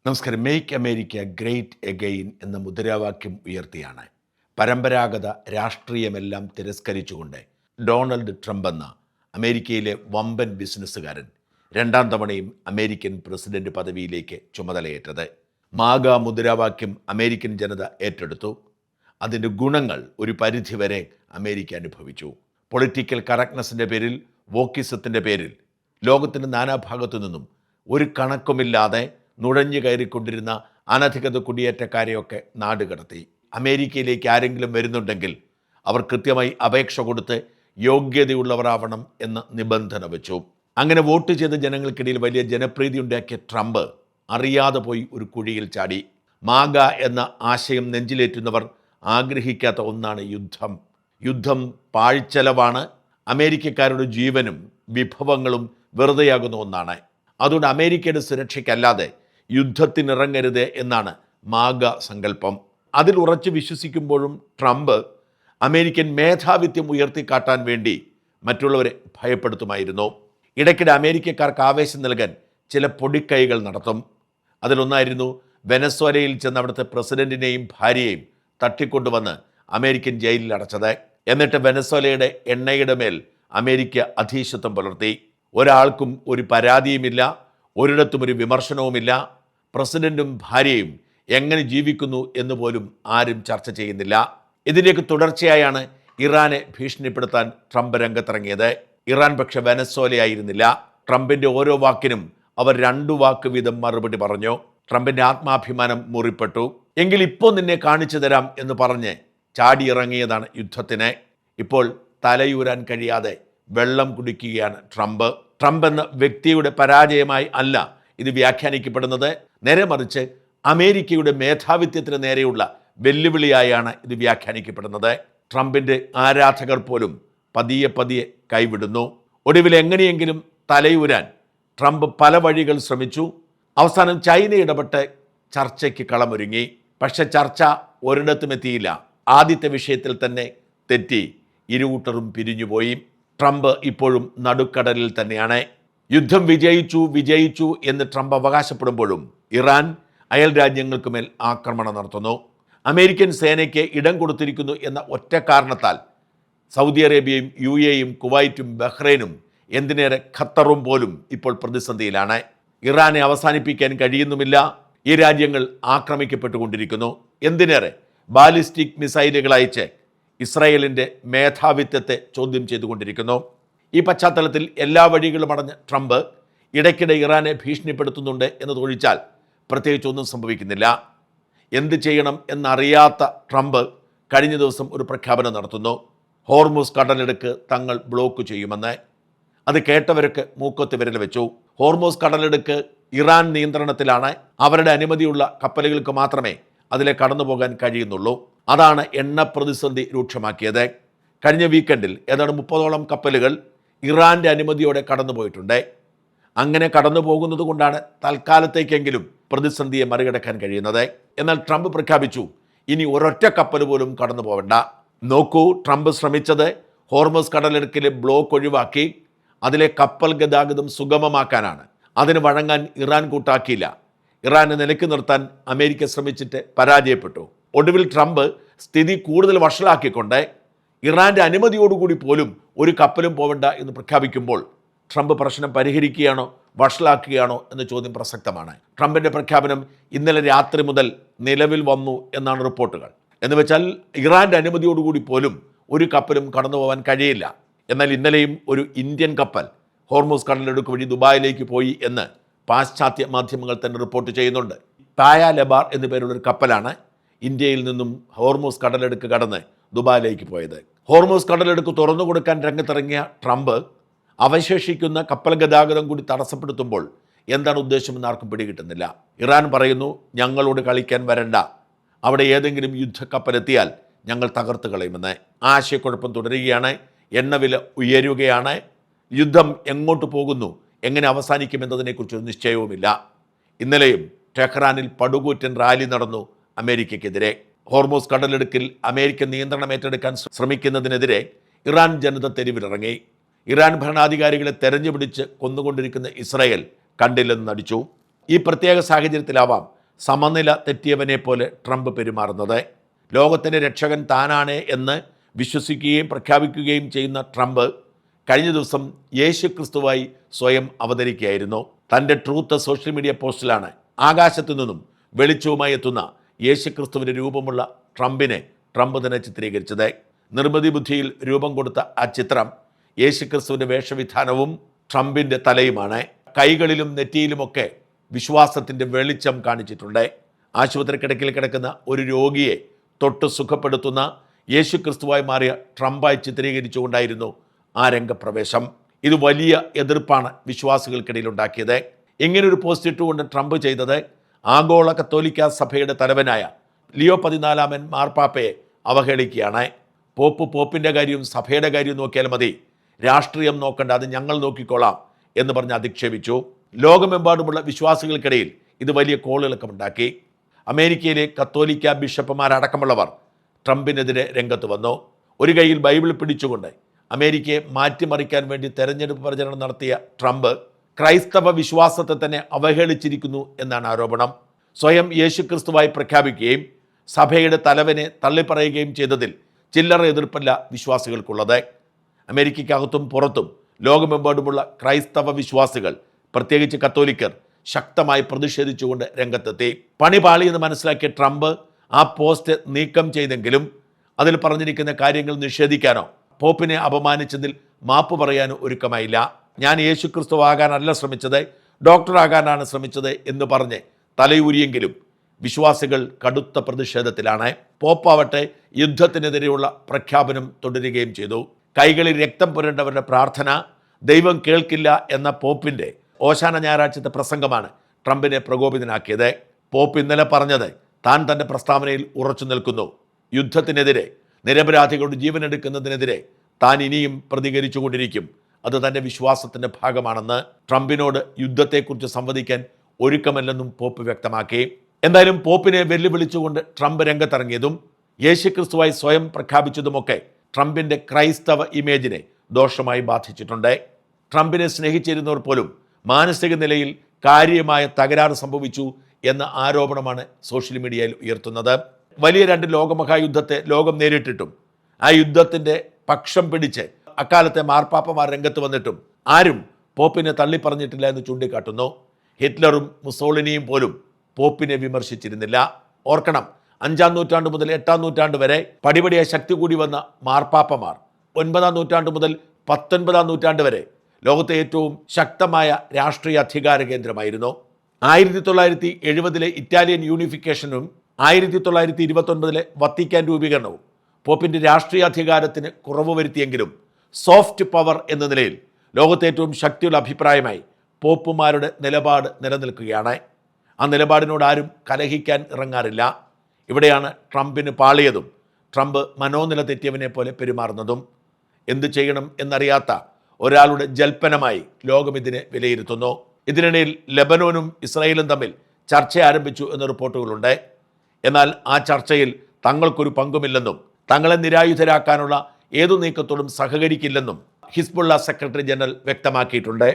നമസ്കാരം. Make America great again എന്ന മുദ്രാവാക്യം ഉയർത്തിയാണ് പരമ്പരാഗത രാഷ്ട്രീയമെല്ലാം തിരസ്കരിച്ചുകൊണ്ട് ഡൊണാൾഡ് ട്രംപ് എന്ന അമേരിക്കയിലെ വമ്പൻ ബിസിനസ്സുകാരൻ രണ്ടാം തവണയും അമേരിക്കൻ പ്രസിഡന്റ് പദവിയിലേക്ക് ചുമതലയേറ്റത്. മാഗ മുദ്രാവാക്യം അമേരിക്കൻ ജനത ഏറ്റെടുത്തു. അതിൻ്റെ ഗുണങ്ങൾ ഒരു പരിധിവരെ അമേരിക്ക അനുഭവിച്ചു. പൊളിറ്റിക്കൽ കറക്റ്റ്നെസ്സിൻ്റെ പേരിൽ, വോക്കിസത്തിൻ്റെ പേരിൽ ലോകത്തിൻ്റെ നാനാഭാഗത്തു നിന്നും ഒരു കണക്കുമില്ലാതെ നുഴഞ്ഞു കയറിക്കൊണ്ടിരുന്ന അനധികൃത കുടിയേറ്റക്കാരെയൊക്കെ നാടുകടത്തി. അമേരിക്കയിലേക്ക് ആരെങ്കിലും വരുന്നുണ്ടെങ്കിൽ അവർ കൃത്യമായി അപേക്ഷ കൊടുത്ത് യോഗ്യതയുള്ളവരാവണം എന്ന നിബന്ധന വെച്ചു. അങ്ങനെ വോട്ട് ചെയ്ത ജനങ്ങൾക്കിടയിൽ വലിയ ജനപ്രീതി ഉണ്ടാക്കിയ ട്രംപ് അറിയാതെ പോയി ഒരു കുഴിയിൽ ചാടി. മാഗ എന്ന ആശയം നെഞ്ചിലേറ്റുന്നവർ ആഗ്രഹിക്കാത്ത ഒന്നാണ് യുദ്ധം. യുദ്ധം പാഴ്ചെലവാണ്. അമേരിക്കക്കാരുടെ ജീവനും വിഭവങ്ങളും വെറുതെയാകുന്ന ഒന്നാണ്. അതുകൊണ്ട് അമേരിക്കയുടെ സുരക്ഷയ്ക്കല്ലാതെ യുദ്ധത്തിനിറങ്ങരുത് എന്നാണ് മാഗ സങ്കല്പം. അതിൽ ഉറച്ചു വിശ്വസിക്കുമ്പോഴും ട്രംപ് അമേരിക്കൻ മേധാവിത്വം ഉയർത്തിക്കാട്ടാൻ വേണ്ടി മറ്റുള്ളവരെ ഭയപ്പെടുത്തുമായിരുന്നു. ഇടയ്ക്കിടെ അമേരിക്കക്കാർക്ക് ആവേശം നൽകാൻ ചില പൊടിക്കൈകൾ നടത്തും. അതിലൊന്നായിരുന്നു വെനസ്വേലയിൽ ചെന്ന് അവിടുത്തെ പ്രസിഡന്റിനെയും ഭാര്യയെയും തട്ടിക്കൊണ്ടുവന്ന് അമേരിക്കൻ ജയിലിൽ അടച്ചത്. എന്നിട്ട് വെനസ്വേലയുടെ എണ്ണയുടെ മേൽ അമേരിക്ക അധീശത്വം പുലർത്തി. ഒരാൾക്കും ഒരു പരാതിയുമില്ല, ഒരിടത്തും ഒരു വിമർശനവുമില്ല. പ്രസിഡന്റും ഭാര്യയും എങ്ങനെ ജീവിക്കുന്നു എന്ന് പോലും ആരും ചർച്ച ചെയ്യുന്നില്ല. ഇതിലേക്ക് തുടർച്ചയായാണ് ഇറാനെ ഭീഷണിപ്പെടുത്താൻ ട്രംപ് രംഗത്തിറങ്ങിയത്. ഇറാൻ പക്ഷെ വെനസ്വേലയായിരുന്നില്ല. ട്രംപിൻ്റെ ഓരോ വാക്കിനും അവർ 2 വാക്ക് വീതം മറുപടി പറഞ്ഞു. ട്രംപിൻ്റെ ആത്മാഭിമാനം മുറിപ്പെട്ടു. എങ്കിൽ ഇപ്പോൾ നിന്നെ കാണിച്ചു തരാം എന്ന് പറഞ്ഞ് ചാടിയിറങ്ങിയതാണ് യുദ്ധത്തിന്. ഇപ്പോൾ തലയൂരാൻ കഴിയാതെ വെള്ളം കുടിക്കുകയാണ് ട്രംപ്. ട്രംപ് എന്ന വ്യക്തിയുടെ പരാജയമായി അല്ല ഇത് വ്യാഖ്യാനിക്കപ്പെടുന്നത്. നേരെ മറിച്ച് അമേരിക്കയുടെ മേധാവിത്വത്തിന് നേരെയുള്ള വെല്ലുവിളിയായാണ് ഇത് വ്യാഖ്യാനിക്കപ്പെടുന്നത്. ട്രംപിൻ്റെ ആരാധകർ പോലും പതിയെ പതിയെ കൈവിടുന്നു. ഒടുവിൽ എങ്ങനെയെങ്കിലും തലയൂരാൻ ട്രംപ് പല വഴികൾ ശ്രമിച്ചു. അവസാനം ചൈന ഇടപെട്ട് ചർച്ചയ്ക്ക് കളമൊരുങ്ങി. പക്ഷെ ചർച്ച ഒരിടത്തും എത്തിയില്ല. ആദ്യത്തെ വിഷയത്തിൽ തന്നെ തെറ്റി ഇരുകൂട്ടറും പിരിഞ്ഞുപോയി. ട്രംപ് ഇപ്പോഴും നടുക്കടലിൽ തന്നെയാണ്. യുദ്ധം വിജയിച്ചു എന്ന് ട്രംപ് അവകാശപ്പെടുമ്പോഴും ഇറാൻ അയൽ രാജ്യങ്ങൾക്ക് മേൽ ആക്രമണം നടത്തുന്നു. അമേരിക്കൻ സേനയ്ക്ക് ഇടം കൊടുത്തിരിക്കുന്നു എന്ന ഒറ്റ കാരണത്താൽ സൗദി അറേബ്യയും UAEയും കുവൈറ്റും ബഹ്റൈനും എന്തിനേറെ ഖത്തറും പോലും ഇപ്പോൾ പ്രതിസന്ധിയിലാണ്. ഇറാനെ അവസാനിപ്പിക്കാൻ കഴിയുന്നുമില്ല. ഈ രാജ്യങ്ങൾ ആക്രമിക്കപ്പെട്ടുകൊണ്ടിരിക്കുന്നു. എന്തിനേറെ ബാലിസ്റ്റിക് മിസൈലുകൾ അയച്ച് ഇസ്രായേലിൻ്റെ മേധാവിത്വത്തെ ചോദ്യം ചെയ്തുകൊണ്ടിരിക്കുന്നു. ഈ പശ്ചാത്തലത്തിൽ എല്ലാ വഴികളും അടഞ്ഞ ട്രംപ് ഇടയ്ക്കിടെ ഇറാനെ ഭീഷണിപ്പെടുത്തുന്നുണ്ട് എന്നതൊഴിച്ചാൽ പ്രത്യേകിച്ചൊന്നും സംഭവിക്കുന്നില്ല. എന്ത് ചെയ്യണം എന്നറിയാത്ത ട്രംപ് കഴിഞ്ഞ ദിവസം ഒരു പ്രഖ്യാപനം നടത്തുന്നു. ഹോർമുസ് കടലിടുക്ക് തങ്ങൾ ബ്ലോക്ക് ചെയ്യുമെന്ന്. അത് കേട്ടവർക്ക് മൂക്കത്ത് വിരൽ വെച്ചു. ഹോർമുസ് കടലിടുക്ക് ഇറാൻ നിയന്ത്രണത്തിലാണ്. അവരുടെ അനുമതിയുള്ള കപ്പലുകൾക്ക് മാത്രമേ അതിലെ കടന്നു പോകാൻ കഴിയുന്നുള്ളൂ. അതാണ് എണ്ണ പ്രതിസന്ധി രൂക്ഷമാക്കിയത്. കഴിഞ്ഞ വീക്കെൻഡിൽ ഏതാണ്ട് 30ഓളം കപ്പലുകൾ ഇറാൻ്റെ അനുമതിയോടെ കടന്നുപോയിട്ടുണ്ട്. അങ്ങനെ കടന്നു പോകുന്നത് കൊണ്ടാണ് തൽക്കാലത്തേക്കെങ്കിലും പ്രതിസന്ധിയെ മറികടക്കാൻ കഴിയുന്നത്. എന്നാൽ ട്രംപ് പ്രഖ്യാപിച്ചു, ഇനി ഒരൊറ്റ കപ്പൽ പോലും കടന്നു പോകണ്ട. നോക്കൂ, ട്രംപ് ശ്രമിച്ചത് ഹോർമസ് കടലിടുക്കിലെ ബ്ലോക്ക് ഒഴിവാക്കി അതിലെ കപ്പൽ ഗതാഗതം സുഗമമാക്കാനാണ്. അതിന് വഴങ്ങാൻ ഇറാൻ കൂട്ടാക്കിയില്ല. ഇറാനെ നിലയ്ക്ക് നിർത്താൻ അമേരിക്ക ശ്രമിച്ചിട്ട് പരാജയപ്പെട്ടു. ഒടുവിൽ ട്രംപ് സ്ഥിതി കൂടുതൽ വഷളാക്കിക്കൊണ്ട് ഇറാൻ്റെ അനുമതിയോടുകൂടി പോലും ഒരു കപ്പലും പോവേണ്ട എന്ന് പ്രഖ്യാപിക്കുമ്പോൾ ട്രംപ് പ്രശ്നം പരിഹരിക്കുകയാണോ വഷളാക്കുകയാണോ എന്ന ചോദ്യം പ്രസക്തമാണ്. ട്രംപിൻ്റെ പ്രഖ്യാപനം ഇന്നലെ രാത്രി മുതൽ നിലവിൽ വന്നു എന്നാണ് റിപ്പോർട്ടുകൾ. എന്ന് വെച്ചാൽ ഇറാൻ്റെ അനുമതിയോടുകൂടി പോലും ഒരു കപ്പലും കടന്നു പോകാൻ കഴിയില്ല. എന്നാൽ ഇന്നലെയും ഒരു ഇന്ത്യൻ കപ്പൽ ഹോർമുസ് കടലിടുക്ക് വഴി ദുബായിലേക്ക് പോയി എന്ന് പാശ്ചാത്യ മാധ്യമങ്ങൾ തന്നെ റിപ്പോർട്ട് ചെയ്യുന്നുണ്ട്. പായ ലബാർ എന്നു പേരുള്ളൊരു കപ്പലാണ് ഇന്ത്യയിൽ നിന്നും ഹോർമുസ് കടലിടുക്ക് കടന്ന് ദുബായിലേക്ക് പോയത്. ഹോർമുസ് കടലിടുക്ക് തുറന്നു കൊടുക്കാൻ രംഗത്തിറങ്ങിയ ട്രംപ് അവശേഷിക്കുന്ന കപ്പൽ ഗതാഗതം കൂടി തടസ്സപ്പെടുത്തുമ്പോൾ എന്താണ് ഉദ്ദേശമെന്ന് ആർക്കും പിടികിട്ടുന്നില്ല. ഇറാൻ പറയുന്നു, ഞങ്ങളോട് കളിക്കാൻ വരണ്ട, അവിടെ ഏതെങ്കിലും യുദ്ധക്കപ്പലെത്തിയാൽ ഞങ്ങൾ തകർത്ത് കളയുമെന്ന്. ആശയക്കുഴപ്പം തുടരുകയാണ്. എണ്ണവില ഉയരുകയാണ്. യുദ്ധം എങ്ങോട്ട് പോകുന്നു, എങ്ങനെ അവസാനിക്കുമെന്നതിനെക്കുറിച്ചൊരു നിശ്ചയവുമില്ല. ഇന്നലെയും ടെഹ്റാനിൽ പടുകൂറ്റൻ റാലി നടന്നു അമേരിക്കയ്ക്കെതിരെ. ഹോർമുസ് കടലിടുക്കിൽ അമേരിക്കൻ നിയന്ത്രണം ഏറ്റെടുക്കാൻ ശ്രമിക്കുന്നതിനെതിരെ ഇറാൻ ജനത തെരുവിലിറങ്ങി. ഇറാൻ ഭരണാധികാരികളെ തെരഞ്ഞുപിടിച്ച് കൊന്നുകൊണ്ടിരിക്കുന്ന ഇസ്രായേൽ കണ്ടില്ലെന്ന് നടിച്ചു. ഈ പ്രത്യേക സാഹചര്യത്തിലാവാം സമനില തെറ്റിയവനെ പോലെ ട്രംപ് പെരുമാറുന്നത്. ലോകത്തിൻ്റെ രക്ഷകൻ താനാണ് എന്ന് വിശ്വസിക്കുകയും പ്രഖ്യാപിക്കുകയും ചെയ്യുന്ന ട്രംപ് കഴിഞ്ഞ ദിവസം യേശു ക്രിസ്തുവായി സ്വയം അവതരിക്കുകയായിരുന്നു. തൻ്റെ ട്രൂത്ത് സോഷ്യൽ മീഡിയ പോസ്റ്റിലാണ് ആകാശത്തു നിന്നും വെളിച്ചവുമായി എത്തുന്ന യേശു ക്രിസ്തുവിൻ്റെ രൂപമുള്ള ട്രംപിനെ ട്രംപ് തന്നെ ചിത്രീകരിച്ചത്. നിർമ്മിതി ബുദ്ധിയിൽ രൂപം കൊടുത്ത ആ ചിത്രം യേശു ക്രിസ്തുവിൻ്റെ വേഷവിധാനവും ട്രംപിൻ്റെ തലയുമാണ്. കൈകളിലും നെറ്റിയിലുമൊക്കെ വിശ്വാസത്തിൻ്റെ വെളിച്ചം കാണിച്ചിട്ടുണ്ട്. ആശുപത്രി കിടക്കിൽ കിടക്കുന്ന ഒരു രോഗിയെ തൊട്ട് സുഖപ്പെടുത്തുന്ന യേശു ക്രിസ്തുവായി മാറിയ ട്രംപായി ചിത്രീകരിച്ചുകൊണ്ടായിരുന്നു ആ രംഗപ്രവേശം. ഇത് വലിയ എതിർപ്പാണ് വിശ്വാസികൾക്കിടയിൽ ഉണ്ടാക്കിയത്. ഇങ്ങനൊരു പോസ്റ്റ് ഇട്ടുകൊണ്ട് ട്രംപ് ചെയ്തത് ആഗോള കത്തോലിക്ക സഭയുടെ തലവനായ ലിയോ 14 മാർപ്പാപ്പയെ അവഹേളിക്കുകയാണ്. പോപ്പിൻ്റെ കാര്യവും സഭയുടെ കാര്യവും നോക്കിയാൽ മതി, രാഷ്ട്രീയം നോക്കണ്ട, അത് ഞങ്ങൾ നോക്കിക്കോളാം എന്ന് പറഞ്ഞ് അധിക്ഷേപിച്ചു. ലോകമെമ്പാടുമുള്ള വിശ്വാസികൾക്കിടയിൽ ഇത് വലിയ കോളിളക്കമുണ്ടാക്കി. അമേരിക്കയിലെ കത്തോലിക്ക ബിഷപ്പുമാരടക്കമുള്ളവർ ട്രംപിനെതിരെ രംഗത്ത് വന്നു. ഒരു കൈയിൽ ബൈബിൾ പിടിച്ചുകൊണ്ട് അമേരിക്കയെ മാറ്റിമറിക്കാൻ വേണ്ടി തെരഞ്ഞെടുപ്പ് പ്രചരണം നടത്തിയ ട്രംപ് ക്രൈസ്തവ വിശ്വാസത്തെ തന്നെ അവഹേളിച്ചിരിക്കുന്നു എന്നാണ് ആരോപണം. സ്വയം യേശുക്രിസ്തുവായി പ്രഖ്യാപിക്കുകയും സഭയുടെ തലവനെ തള്ളിപ്പറയുകയും ചെയ്തതിൽ ചില്ലറ എതിർപ്പല്ല വിശ്വാസികൾക്കുള്ളത്. അമേരിക്കയ്ക്കകത്തും പുറത്തും ലോകമെമ്പാടുമുള്ള ക്രൈസ്തവ വിശ്വാസികൾ, പ്രത്യേകിച്ച് കത്തോലിക്കർ, ശക്തമായി പ്രതിഷേധിച്ചുകൊണ്ട് രംഗത്തെത്തി. പണി പാളിയെന്ന് മനസ്സിലാക്കിയ ട്രംപ് ആ പോസ്റ്റ് നീക്കം ചെയ്തെങ്കിലും അതിൽ പറഞ്ഞിരിക്കുന്ന കാര്യങ്ങൾ നിഷേധിക്കാനോ പോപ്പിനെ അപമാനിച്ചതിൽ മാപ്പ് പറയാനോ ഒരുക്കമായില്ല. ഞാൻ യേശുക്രിസ്തു ആകാനല്ല ശ്രമിച്ചത്, ഡോക്ടറാകാനാണ് ശ്രമിച്ചത് എന്ന് പറഞ്ഞ് തലയൂരിയെങ്കിലും വിശ്വാസികൾ കടുത്ത പ്രതിഷേധത്തിലാണ്. പോപ്പാവട്ടെ യുദ്ധത്തിനെതിരെയുള്ള പ്രഖ്യാപനം തുടരുകയും ചെയ്തു. കൈകളിൽ രക്തം പുരണ്ടവരുടെ പ്രാർത്ഥന ദൈവം കേൾക്കില്ല എന്ന പോപ്പിൻ്റെ ഓശാന ഞായറാഴ്ചത്തെ പ്രസംഗമാണ് ട്രംപിനെ പ്രകോപിതനാക്കിയത്. പോപ്പ് ഇന്നലെ പറഞ്ഞത് താൻ തൻ്റെ പ്രസ്താവനയിൽ ഉറച്ചു നിൽക്കുന്നു. യുദ്ധത്തിനെതിരെ, നിരപരാധികളുടെ ജീവനെടുക്കുന്നതിനെതിരെ താൻ ഇനിയും പ്രതികരിച്ചുകൊണ്ടിരിക്കും. അത് തൻ്റെ വിശ്വാസത്തിൻ്റെ ഭാഗമാണെന്ന് ട്രംപിനോട് യുദ്ധത്തെക്കുറിച്ച് സംവദിക്കാൻ ഒരുക്കമല്ലെന്നും പോപ്പ് വ്യക്തമാക്കി. എന്തായാലും പോപ്പിനെ വെല്ലുവിളിച്ചുകൊണ്ട് ട്രംപ് രംഗത്തിറങ്ങിയതും യേശുക്രിസ്തുവായി സ്വയം പ്രഖ്യാപിച്ചതുമൊക്കെ ട്രംപിൻ്റെ ക്രൈസ്തവ ഇമേജിനെ ദോഷമായി ബാധിച്ചിട്ടുണ്ട്. ട്രംപിനെ സ്നേഹിച്ചിരുന്നവർ പോലും മാനസിക നിലയിൽ കാര്യമായ തകരാറ് സംഭവിച്ചു എന്ന ആരോപണമാണ് സോഷ്യൽ മീഡിയയിൽ ഉയർത്തുന്നത്. വലിയ 2 ലോകമഹായുദ്ധത്തെ ലോകം നേരിട്ടിട്ടും ആ യുദ്ധത്തിൻ്റെ പക്ഷം പിടിച്ച് അക്കാലത്തെ മാർപ്പാപ്പമാർ രംഗത്ത് വന്നിട്ടും ആരും പോപ്പിനെ തള്ളിപ്പറഞ്ഞിട്ടില്ല എന്ന് ചൂണ്ടിക്കാട്ടുന്നു. ഹിറ്റ്ലറും മുസോളിനിയും പോലും പോപ്പിനെ വിമർശിച്ചിരുന്നില്ല. ഓർക്കണം, 5-ാം നൂറ്റാണ്ട് മുതൽ 8-ാം നൂറ്റാണ്ട് വരെ പടിപടിയായി ശക്തി കൂടി വന്ന മാർപ്പാപ്പമാർ 9-ാം നൂറ്റാണ്ട് മുതൽ 19-ാം നൂറ്റാണ്ട് വരെ ലോകത്തെ ഏറ്റവും ശക്തമായ രാഷ്ട്രീയ അധികാര കേന്ദ്രമായിരുന്നു. 1970-ലെ ഇറ്റാലിയൻ യൂണിഫിക്കേഷനും 1929-ലെ വത്തിക്കാൻ രൂപീകരണവും പോപ്പിൻ്റെ രാഷ്ട്രീയ അധികാരത്തിന് കുറവ് വരുത്തിയെങ്കിലും സോഫ്റ്റ് പവർ എന്ന നിലയിൽ ലോകത്തെ ഏറ്റവും ശക്തിയുള്ള അഭിപ്രായമായി പോപ്പുമാരുടെ നിലപാട് നിലനിൽക്കുകയാണ്. ആ നിലപാടിനോട് ആരും കലഹിക്കാൻ ഇറങ്ങാറില്ല. ഇവിടെയാണ് ട്രംപിന് പാളിയതും ട്രംപ് മനോനില തെറ്റിയവനെ പോലെ പെരുമാറുന്നതും. എന്തു ചെയ്യണം എന്നറിയാത്ത ഒരാളുടെ ജൽപ്പനമായി ലോകം ഇതിനെ വിലയിരുത്തുന്നു. ഇതിനിടയിൽ ലെബനോനും ഇസ്രായേലും തമ്മിൽ ചർച്ച ആരംഭിച്ചു എന്ന റിപ്പോർട്ടുകളുണ്ട്. എന്നാൽ ആ ചർച്ചയിൽ തങ്ങൾക്കൊരു പങ്കുമില്ലെന്നും തങ്ങളെ നിരായുധരാക്കാനുള്ള ഏതു നീക്കത്തോടും സഹകരിക്കില്ലെന്നും ഹിസ്ബുള്ള സെക്രട്ടറി ജനറൽ വ്യക്തമാക്കിയിട്ടുണ്ട്.